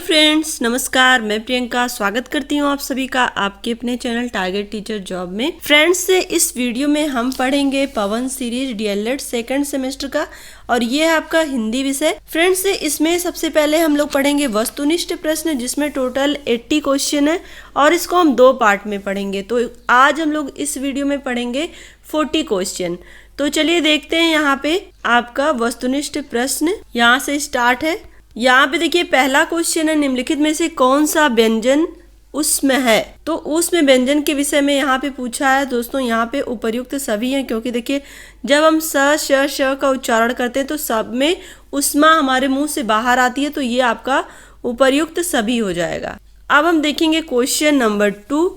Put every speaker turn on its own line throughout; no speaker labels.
Friends, नमस्कार। मैं प्रियंका स्वागत करती हूँ आप सभी का आपके अपने चैनल टारगेट टीचर जॉब में। फ्रेंड्स, इस वीडियो में हम पढ़ेंगे पवन सीरीज डीएलएड सेकंड सेमेस्टर का और ये है आपका हिंदी विषय। फ्रेंड्स, इसमें सबसे पहले हम लोग पढ़ेंगे वस्तुनिष्ठ प्रश्न, जिसमें टोटल 80 क्वेश्चन है और इसको हम 2 पार्ट में पढ़ेंगे। तो आज हम लोग इस वीडियो में पढ़ेंगे 40 क्वेश्चन। तो चलिए देखते हैं यहाँ पे आपका वस्तुनिष्ठ प्रश्न यहाँ से स्टार्ट है। यहाँ पे देखिए पहला क्वेश्चन है, निम्नलिखित में से कौन सा व्यंजन उसमें है। तो उसमें व्यंजन के विषय में यहाँ पे पूछा है। दोस्तों यहाँ पे उपर्युक्त सभी हैं, क्योंकि देखिए जब हम श का उच्चारण करते हैं तो सब में उष्मा हमारे मुंह से बाहर आती है, तो ये आपका उपर्युक्त सभी हो जाएगा। अब हम देखेंगे क्वेश्चन नंबर 2,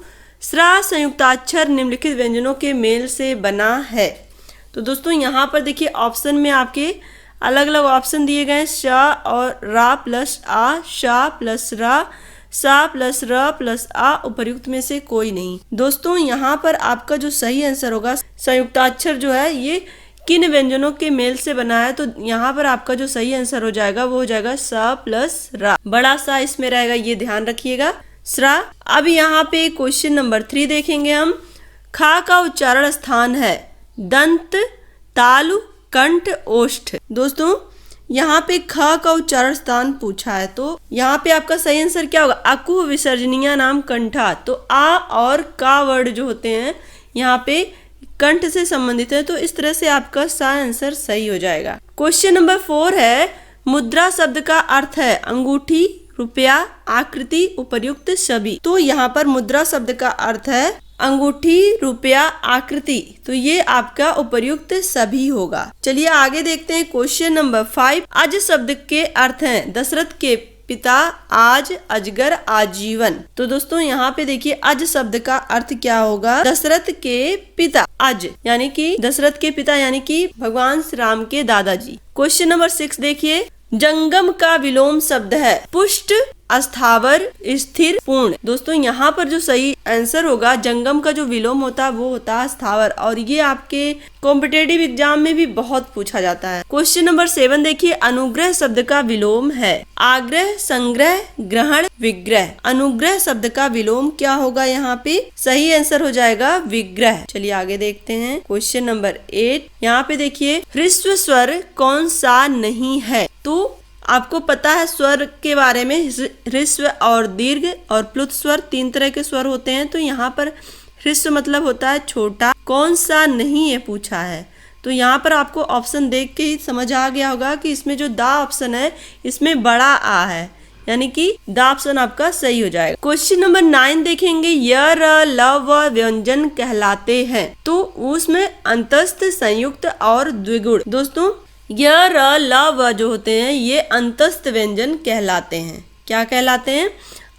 स्रा संयुक्ताक्षर निम्नलिखित व्यंजनों के मेल से बना है। तो दोस्तों यहाँ पर देखिए ऑप्शन में आपके अलग अलग ऑप्शन दिए गए, श और रा प्लस आ, शा प्लस रा, सा प्लस र प्लस आ, उपर्युक्त में से कोई नहीं। दोस्तों यहाँ पर आपका जो सही आंसर होगा, संयुक्ताक्षर जो है ये किन व्यंजनों के मेल से बना है, तो यहाँ पर आपका जो सही आंसर हो जाएगा वो हो जाएगा सा प्लस रा। बड़ा सा इसमें रहेगा, ये ध्यान रखिएगा, स्रा। अब यहाँ पे क्वेश्चन नंबर 3 देखेंगे हम। खा का उच्चारण स्थान है दंत, तालु, कंठ, ओष्ठ। दोस्तों यहाँ पे ख का उच्चारण स्थान पूछा है, तो यहाँ पे आपका सही आंसर क्या होगा, अकु विसर्जनीय नाम कंठा। तो आ और का वर्ड जो होते हैं यहाँ पे कंठ से संबंधित है, तो इस तरह से आपका सा आंसर सही हो जाएगा। क्वेश्चन नंबर 4 है, मुद्रा शब्द का अर्थ है अंगूठी, रुपया, आकृति, उपर्युक्त सभी। तो यहाँ पर मुद्रा शब्द का अर्थ है अंगूठी, रुपया, आकृति, तो ये आपका उपर्युक्त सभी होगा। चलिए आगे देखते हैं क्वेश्चन नंबर 5। अज शब्द के अर्थ हैं दशरथ के पिता, आज, अजगर, आजीवन। तो दोस्तों यहाँ पे देखिए अज शब्द का अर्थ क्या होगा, दशरथ के पिता। अज यानी कि दशरथ के पिता यानी कि भगवान श्री राम के दादाजी। क्वेश्चन नंबर 6 देखिए, जंगम का विलोम शब्द है पुष्ट, अस्थावर, स्थिर, पूर्ण। दोस्तों यहाँ पर जो सही आंसर होगा, जंगम का जो विलोम होता है वो होता है स्थावर, और ये आपके कॉम्पिटेटिव एग्जाम में भी बहुत पूछा जाता है। क्वेश्चन नंबर 7 देखिए, अनुग्रह शब्द का विलोम है आग्रह, संग्रह, ग्रहण, विग्रह। अनुग्रह शब्द का विलोम क्या होगा, यहाँ पे सही आंसर हो जाएगा विग्रह। चलिए आगे देखते हैं क्वेश्चन नंबर 8। यहाँ पे देखिए ह्रस्व स्वर कौन सा नहीं है। तो आपको पता है स्वर के बारे में, ह्रस्व और दीर्घ और प्लुत स्वर 3 तरह के स्वर होते हैं। तो यहाँ पर ह्रस्व मतलब होता है छोटा, कौन सा नहीं है पूछा है। तो यहाँ पर आपको ऑप्शन देख के ही समझ आ गया होगा कि इसमें जो दा ऑप्शन है इसमें बड़ा आ है, यानी कि दा ऑप्शन आपका सही हो जाएगा। क्वेश्चन नंबर 9 देखेंगे, य, र, ल, व व्यंजन कहलाते हैं। तो उसमें अंतस्थ, संयुक्त और द्विगुण। दोस्तों य, र, ल, व जो होते हैं ये अंतस्थ व्यंजन कहलाते हैं। क्या कहलाते हैं,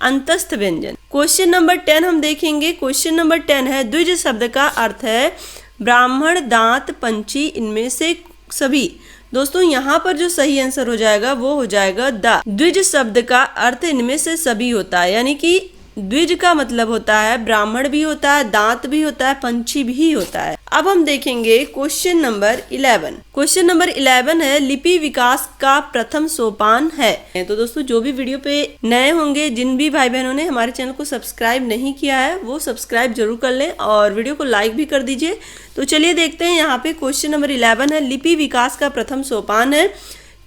अंतस्थ व्यंजन। क्वेश्चन नंबर 10 हम देखेंगे। क्वेश्चन नंबर 10 है, द्विज शब्द का अर्थ है ब्राह्मण, दांत, पंछी, इनमें से सभी। दोस्तों यहाँ पर जो सही आंसर हो जाएगा वो हो जाएगा द। द्विज शब्द का अर्थ इनमें से सभी होता है, यानी कि द्विज का मतलब होता है ब्राह्मण भी होता है, दांत भी होता है, पंछी भी होता है। अब हम देखेंगे क्वेश्चन नंबर 11। क्वेश्चन नंबर 11 है, लिपि विकास का प्रथम सोपान है। तो दोस्तों जो भी वीडियो पे नए होंगे, जिन भी भाई बहनों ने हमारे चैनल को सब्सक्राइब नहीं किया है वो सब्सक्राइब जरूर कर लें और वीडियो को लाइक भी कर दीजिए। तो चलिए देखते हैं यहाँ पे क्वेश्चन नंबर 11 है, लिपि विकास का प्रथम सोपान है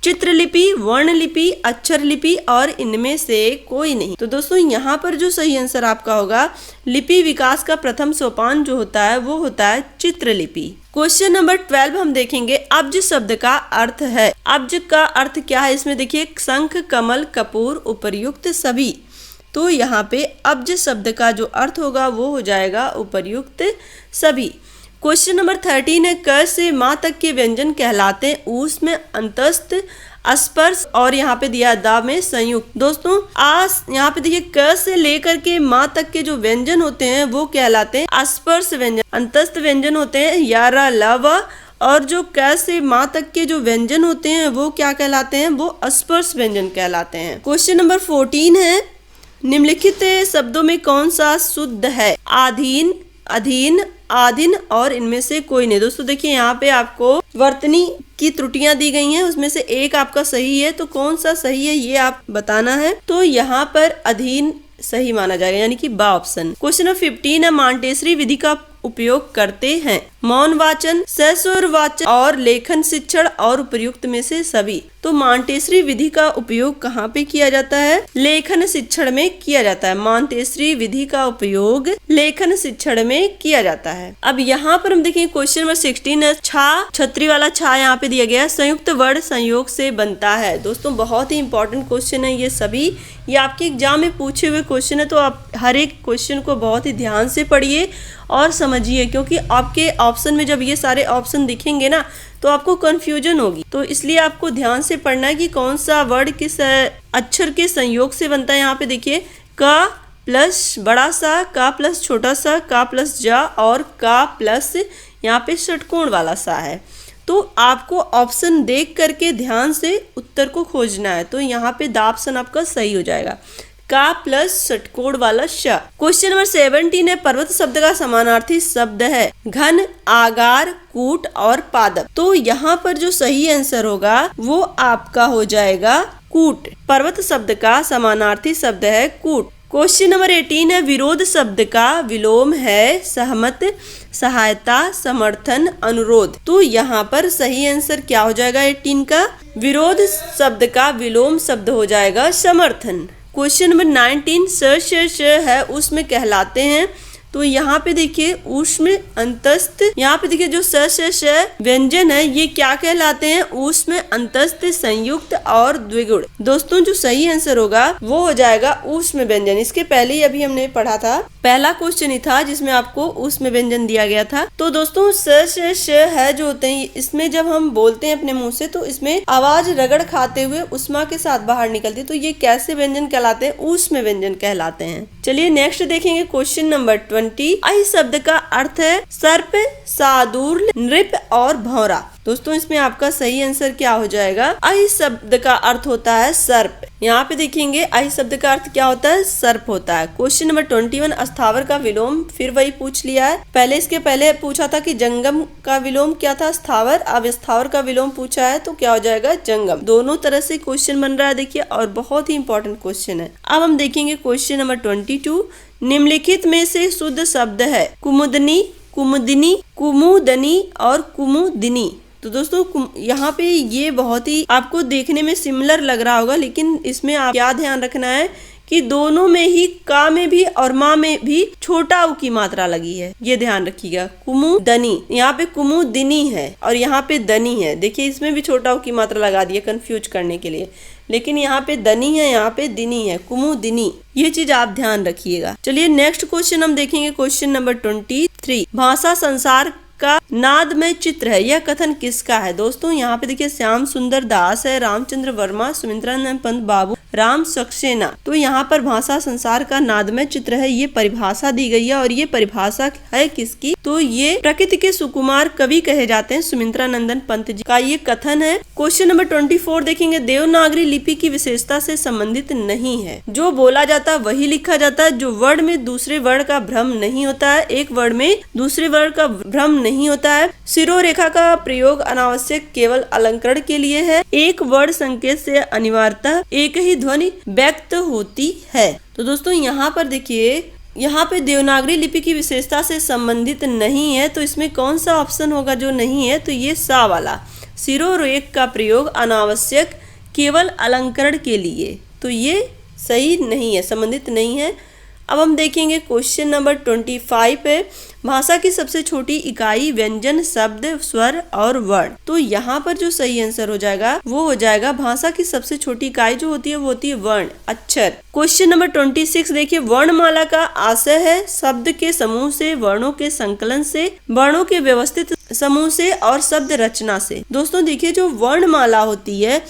चित्रलिपि, वर्णलिपि, अक्षर लिपि और इनमें से कोई नहीं। तो दोस्तों यहाँ पर जो सही आंसर आपका होगा, लिपि विकास का प्रथम सोपान जो होता है वो होता है चित्रलिपि। क्वेश्चन नंबर 12 हम देखेंगे, अब्ज शब्द का अर्थ है। अब्ज का अर्थ क्या है, इसमें देखिए शंख, कमल, कपूर, उपर्युक्त सभी। तो यहाँ पे अब्ज शब्द का जो अर्थ होगा वो हो जाएगा उपर्युक्त सभी। क्वेश्चन नंबर 13 है, क से माँ तक के व्यंजन कहलाते हैं ऊस में अंतस्थ, स्पर्श और यहाँ पे दिया दा में संयुक्त। दोस्तों यहाँ पे देखिए क से लेकर के माँ तक के जो व्यंजन होते हैं वो कहलाते हैं स्पर्श व्यंजन। अंतस्थ व्यंजन होते हैं या, र, ल, व, और जो क से माँ तक के जो व्यंजन होते हैं वो क्या कहलाते हैं, वो स्पर्श व्यंजन कहलाते हैं। क्वेश्चन नंबर 14 है, निम्नलिखित शब्दों में कौन सा शुद्ध है, आधीन, अधीन, आधीन और इनमें से कोई नहीं। दोस्तों देखिए यहाँ पे आपको वर्तनी की त्रुटियां दी गई हैं, उसमें से एक आपका सही है, तो कौन सा सही है ये आप बताना है। तो यहाँ पर अधीन सही माना जाएगा, यानी कि बा ऑप्शन। क्वेश्चन नंबर 15 है, मॉन्टेसरी विधि का उपयोग करते हैं मौन वाचन, सस्वर वाचन और लेखन शिक्षण और उपयुक्त में से सभी। तो मॉन्टेसरी विधि का उपयोग कहाँ पे किया जाता है? लेखन शिक्षण में किया जाता है। मॉन्टेसरी विधि का उपयोग लेखन शिक्षण में किया जाता है। अब यहाँ पर हम देखेंगे क्वेश्चन नंबर 16 है, छा, छतरी वाला छा यहाँ पे दिया गया है, संयुक्त वर्ण संयोग से बनता है। दोस्तों बहुत ही इंपॉर्टेंट क्वेश्चन है ये सभी, ये आपके एग्जाम में पूछे हुए क्वेश्चन है, तो आप हर एक क्वेश्चन को बहुत ही ध्यान से पढ़िए और समझिए, क्योंकि आपके ऑप्शन में जब ये सारे ऑप्शन दिखेंगे ना तो आपको कंफ्यूजन होगी। तो इसलिए आपको ध्यान से पढ़ना है कि कौन सा वर्ड किस अक्षर के संयोग से बनता है। यहाँ पे देखिए का प्लस बड़ा सा, का प्लस छोटा सा, का प्लस जा और का प्लस यहाँ पे षटकोण वाला सा है। तो आपको ऑप्शन देख करके ध्यान से उत्तर को खोजना है। तो यहाँ पे द ऑप्शन आपका सही हो जाएगा, का प्लस षटकोण वाला श। क्वेश्चन नंबर 17 है, पर्वत शब्द का समानार्थी शब्द है घन, आगार, कूट और पादप। तो यहाँ पर जो सही आंसर होगा वो आपका हो जाएगा कूट। पर्वत शब्द का समानार्थी शब्द है कूट। क्वेश्चन नंबर 18 है, विरोध शब्द का विलोम है सहमत, सहायता, समर्थन, अनुरोध। तो यहाँ पर सही आंसर क्या हो जाएगा 18 का? विरोध शब्द का विलोम शब्द हो जाएगा समर्थन। क्वेश्चन नंबर 19, स है उसमें कहलाते हैं। तो यहाँ पे देखिए ऊष्म अंतस्थ, यहाँ पे देखिए जो स व्यंजन है ये क्या कहलाते हैं? ऊष्म अंतस्थ, संयुक्त और द्विगुण। दोस्तों जो सही आंसर होगा वो हो जाएगा ऊष्म व्यंजन। इसके पहले ही अभी हमने पढ़ा था, पहला क्वेश्चन ही था जिसमें आपको ऊष्म व्यंजन दिया गया था। तो दोस्तों स है जो होते हैं, इसमें जब हम बोलते हैं अपने मुंह से तो इसमें आवाज रगड़ खाते हुए उष्मा के साथ बाहर निकलती है। तो ये कैसे व्यंजन कहलाते हैं? ऊष्म व्यंजन कहलाते हैं। चलिए नेक्स्ट देखेंगे क्वेश्चन नंबर 20। अहि शब्द का अर्थ है सर्प, सादुर, नृप और भौरा। दोस्तों इसमें आपका सही आंसर क्या हो जाएगा? अहि शब्द का अर्थ होता है सर्प। यहाँ पे देखेंगे अहि शब्द का अर्थ क्या होता है? सर्प होता है। क्वेश्चन नंबर 21, स्थावर का विलोम फिर वही पूछ लिया है। पहले इसके पहले पूछा था कि जंगम का विलोम क्या था? स्थावर। अब स्थावर का विलोम पूछा है तो क्या हो जाएगा? जंगम। दोनों तरह से क्वेश्चन बन रहा है देखिए, और बहुत ही इंपॉर्टेंट क्वेश्चन है। अब हम देखेंगे क्वेश्चन नंबर 22, निम्नलिखित में से शुद्ध शब्द है कुमुदनी, कुमुदिनी, कुमुदनी और कुमुदिनी। तो दोस्तों यहाँ पे ये बहुत ही आपको देखने में सिमिलर लग रहा होगा, लेकिन इसमें आप क्या ध्यान रखना है कि दोनों में ही का में भी और माँ में भी छोटा उ की मात्रा लगी है, ये ध्यान रखिएगा। कुमुदनी, यहाँ पे कुमुदिनी है और यहाँ पे दनी है। देखिए इसमें भी छोटा उ की मात्रा लगा दी है कंफ्यूज करने के लिए, लेकिन यहाँ पे दनी है, यहाँ पे दिनी है, कुमुदिनी। ये चीज आप ध्यान रखिएगा। चलिए नेक्स्ट क्वेश्चन हम देखेंगे, क्वेश्चन नंबर 23। भाषा संसार का नाद में चित्र है, यह कथन किसका है? दोस्तों यहाँ पे देखिए श्याम सुंदर दास है, रामचंद्र वर्मा, सुमित्रानंद पंत बाबू, राम सक्सेना। तो यहाँ पर भाषा संसार का नादमय चित्र है, ये परिभाषा दी गई है और ये परिभाषा है किसकी? तो ये प्रकृति के सुकुमार कवि कहे जाते हैं सुमित्रानंदन पंत जी का ये कथन है। क्वेश्चन नंबर 24 देखेंगे, देवनागरी लिपि की विशेषता से संबंधित नहीं है। जो बोला जाता है वही लिखा जाता है, जो वर्ण में दूसरे वर्ण का भ्रम नहीं होता है, एक वर्ण में दूसरे वर्ण का भ्रम नहीं होता है। सिरोरेखा का प्रयोग अनावश्यक केवल अलंकरण के लिए है। एक वर्ण संकेत से अनिवार्यतः एक ही ध्वनि व्यक्त होती है। तो दोस्तों यहाँ पर देखिए, यहाँ पे देवनागरी लिपि की विशेषता से संबंधित नहीं है, तो इसमें कौन सा ऑप्शन होगा जो नहीं है? तो ये सा वाला, सिरोरेख का प्रयोग अनावश्यक केवल अलंकरण के लिए, तो ये सही नहीं है, संबंधित नहीं है। अब हम देखेंगे क्वेश्चन नंबर 25 है, भाषा की सबसे छोटी इकाई व्यंजन, शब्द, स्वर और वर्ण। तो यहाँ पर जो सही आंसर हो जाएगा वो हो जाएगा भाषा की सबसे छोटी इकाई जो होती है वो होती है वर्ण, अक्षर। क्वेश्चन नंबर 26 देखिए, वर्णमाला का आशय है शब्द के समूह से, वर्णों के संकलन से, वर्णों के व्यवस्थित समूह से और शब्द रचना से। दोस्तों देखिए जो वर्णमाला होती है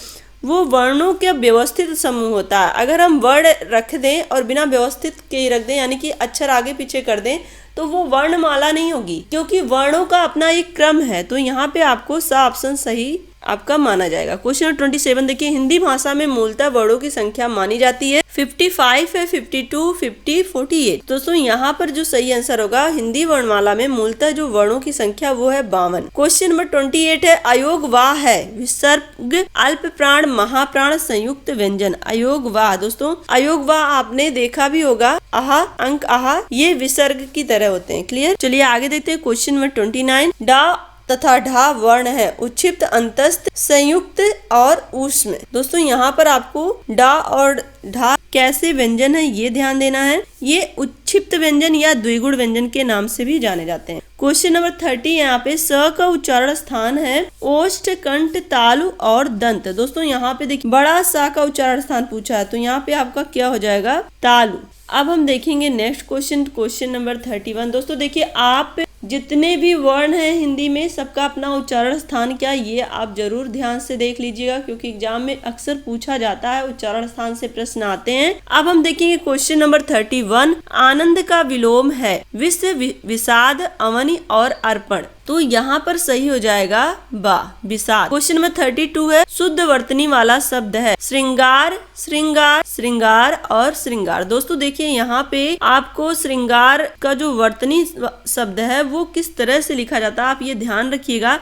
वो वर्णों के व्यवस्थित समूह होता है। अगर हम वर्ण रख दें और बिना व्यवस्थित के रख दें, यानी कि अक्षर आगे पीछे कर दें, तो वो वर्णमाला नहीं होगी, क्योंकि वर्णों का अपना एक क्रम है। तो यहाँ पे आपको सा ऑप्शन सही आपका माना जाएगा। क्वेश्चन नंबर 27 देखिए, हिंदी भाषा में मूलतः वर्णों की संख्या मानी जाती है 55 है, 52, 50, 48। दोस्तों यहाँ पर जो सही आंसर होगा, हिंदी वर्णमाला में मूलतः जो वर्णों की संख्या वो है 52। क्वेश्चन नंबर 28 है, अयोग वाह है विसर्ग, अल्प प्राण, महाप्राण, संयुक्त व्यंजन। अयोग वाह दोस्तों, अयोग वाह आपने देखा भी होगा, आहा, अंक आहा, ये विसर्ग की तरह होते हैं। क्लियर। चलिए आगे देखते हैं। क्वेश्चन नंबर 29, डा तथा ढा वर्ण है उच्छिप्त, अंतस्थ, संयुक्त और ऊष्म। दोस्तों यहाँ पर आपको डा और ढा कैसे व्यंजन है ये ध्यान देना है। ये उच्छिप्त व्यंजन या द्विगुण व्यंजन के नाम से भी जाने जाते हैं। क्वेश्चन नंबर 30 यहाँ पे स का उच्चारण स्थान है ओष्ठ, कंठ, तालु और दंत। दोस्तों यहाँ पे देखिए बड़ा सा का उच्चारण स्थान पूछा है, तो यहाँ पे आपका क्या हो जाएगा, तालु। अब हम देखेंगे नेक्स्ट क्वेश्चन, क्वेश्चन नंबर 31। दोस्तों देखिए, आप जितने भी वर्ण हैं हिंदी में सबका अपना उच्चारण स्थान क्या, ये आप जरूर ध्यान से देख लीजिएगा, क्योंकि एग्जाम में अक्सर पूछा जाता है, उच्चारण स्थान से प्रश्न आते हैं। अब हम देखेंगे क्वेश्चन नंबर 31, आनंद का विलोम है विश्व, विषाद, अवनि और अर्पण। तो यहाँ पर सही हो जाएगा बा, विषाद। क्वेश्चन नंबर 32 है, शुद्ध वर्तनी वाला शब्द है श्रृंगार, श्रृंगार, श्रृंगार और श्रृंगार। दोस्तों देखिए यहाँ पे आपको श्रृंगार का जो वर्तनी शब्द है वो किस तरह से लिखा जाता है, आप ये ध्यान रखिएगा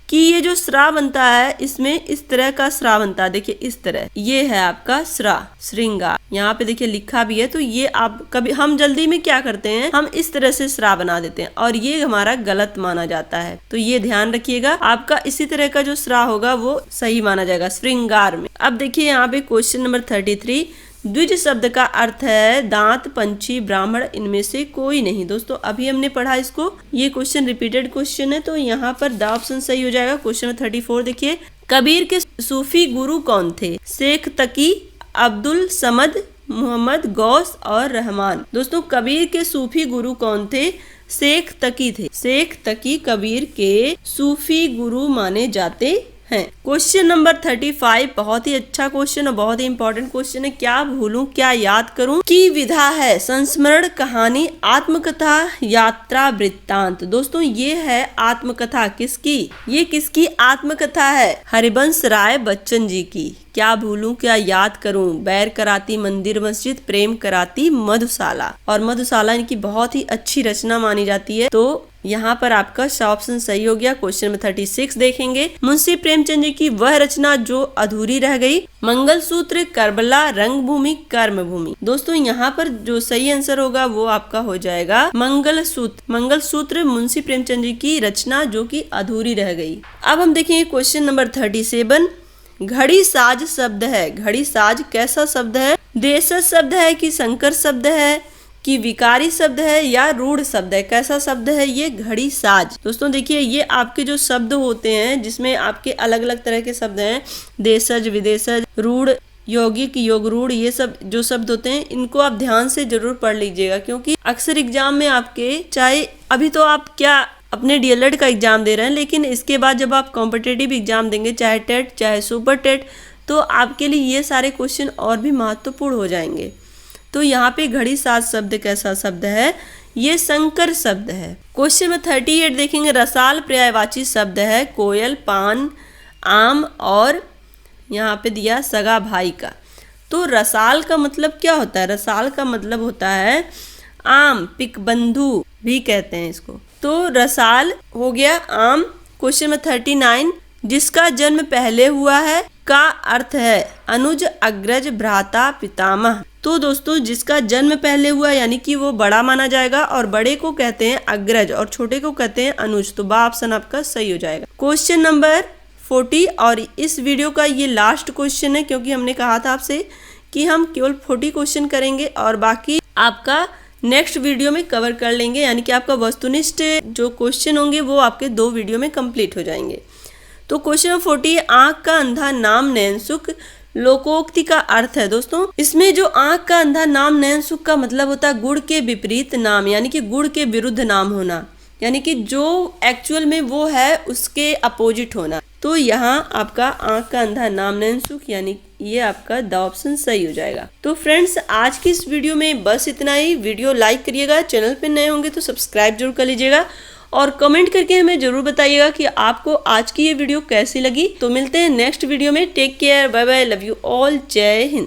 कि ये जो स्रा बनता है इसमें इस तरह का स्रा बनता है। देखिए इस तरह, ये है आपका स्रा, श्रृंगार। यहाँ पे देखिए लिखा भी है, तो ये आप कभी हम जल्दी में क्या करते हैं, हम इस तरह से स्रा बना देते हैं और ये हमारा गलत माना जाता है। तो ये ध्यान रखिएगा, आपका इसी तरह का जो स्रा होगा वो सही माना जाएगा श्रृंगार में। अब देखिए यहाँ पे क्वेश्चन नंबर 33, द्विज शब्द का अर्थ है दांत, पंछी, ब्राह्मण, इनमें से कोई नहीं। दोस्तों अभी हमने पढ़ा इसको, ये क्वेश्चन रिपीटेड क्वेश्चन है, तो यहाँ पर द ऑप्शन सही हो जाएगा। क्वेश्चन नंबर 34 देखिए, कबीर के सूफी गुरु कौन थे, शेख तकी, अब्दुल समद, मोहम्मद गौस और रहमान। दोस्तों कबीर के सूफी गुरु कौन थे, शेख तकी थे। शेख तकी कबीर के सूफी गुरु माने जाते हैं। क्वेश्चन नंबर 35 बहुत ही अच्छा क्वेश्चन और बहुत ही इंपॉर्टेंट क्वेश्चन है, क्या भूलूं क्या याद करूं की विधा है संस्मरण, कहानी, आत्मकथा, यात्रा, वृत्तांत। दोस्तों ये है आत्मकथा, किसकी, ये किसकी आत्मकथा है, हरिवंश राय बच्चन जी की। क्या भूलूं क्या याद करूं, बैर कराती मंदिर मस्जिद, प्रेम कराती मधुशाला। और मधुशाला इनकी बहुत ही अच्छी रचना मानी जाती है, तो यहाँ पर आपका ऑप्शन सही हो गया। क्वेश्चन नंबर 36 देखेंगे, मुंशी प्रेमचंद जी की वह रचना जो अधूरी रह गई, मंगलसूत्र, करबला, रंगभूमि, कर्मभूमि। दोस्तों यहाँ पर जो सही आंसर होगा वो आपका हो जाएगा मंगलसूत्र। मंगलसूत्र मुंशी प्रेमचंद जी की रचना जो कि अधूरी रह गई। अब हम देखेंगे क्वेश्चन नंबर 37, घड़ी साज शब्द है, घड़ी साज कैसा शब्द है, देशज शब्द है कि संकर शब्द है कि विकारी शब्द है या रूढ़ शब्द है, कैसा शब्द है ये घड़ी साज। दोस्तों देखिए ये आपके जो शब्द होते हैं जिसमें आपके अलग अलग तरह के शब्द हैं, देशज, विदेशज, रूढ़, यौगिक, योग रूढ़, ये सब जो शब्द होते हैं इनको आप ध्यान से जरूर पढ़ लीजिएगा, क्योंकि अक्सर एग्जाम में आपके, चाहे अभी तो आप क्या अपने डीएलएड का एग्जाम दे रहे हैं, लेकिन इसके बाद जब आप कॉम्पिटिटिव एग्जाम देंगे, चाहे टेट चाहे सुपर टेट, तो आपके लिए ये सारे क्वेश्चन और भी महत्वपूर्ण हो जाएंगे। तो यहाँ पे घड़ी साज शब्द कैसा शब्द है, ये संकर शब्द है। क्वेश्चन में 38 देखेंगे, रसाल पर्यायवाची शब्द है कोयल, पान, आम और यहाँ पे दिया सगा भाई का। तो रसाल का मतलब क्या होता है, रसाल का मतलब होता है आम, पिकबंधु भी कहते हैं इसको, तो रसाल हो गया आम। क्वेश्चन में 39, जिसका जन्म पहले हुआ है का अर्थ है अनुज, अग्रज, भ्राता, पितामह। तो दोस्तों जिसका जन्म पहले हुआ यानी कि वो बड़ा माना जाएगा, और बड़े को कहते हैं अग्रज और छोटे को कहते हैं अनुज। तो बा ऑप्शन आपका सही हो जाएगा। क्वेश्चन नंबर 40, और इस वीडियो का ये लास्ट क्वेश्चन है, क्योंकि हमने कहा था आपसे कि हम केवल 40 क्वेश्चन करेंगे और बाकी आपका नेक्स्ट वीडियो में कवर कर लेंगे, यानी कि आपका वस्तुनिष्ठ जो क्वेश्चन होंगे वो आपके 2 वीडियो में कंप्लीट हो जाएंगे। तो क्वेश्चन 40, आंख का अंधा नाम नैनसुख, लोकोक्ति का अर्थ है। दोस्तों इसमें जो आंख का अंधा नाम नैनसुख का मतलब होता है गुड़ के विपरीत नाम, यानी कि गुड़ के विरुद्ध नाम होना, यानी कि जो एक्चुअल में वो है उसके अपोजिट होना। तो यहाँ आपका आंख का अंधा नाम नैनसुख, यानी ये आपका द ऑप्शन सही हो जाएगा। तो फ्रेंड्स आज की इस वीडियो में बस इतना ही। वीडियो लाइक करिएगा, चैनल पे नए होंगे तो सब्सक्राइब जरूर कर लीजिएगा, और कमेंट करके हमें जरूर बताइएगा कि आपको आज की ये वीडियो कैसी लगी। तो मिलते हैं नेक्स्ट वीडियो में। Take care, bye bye, love you all, जय हिंद।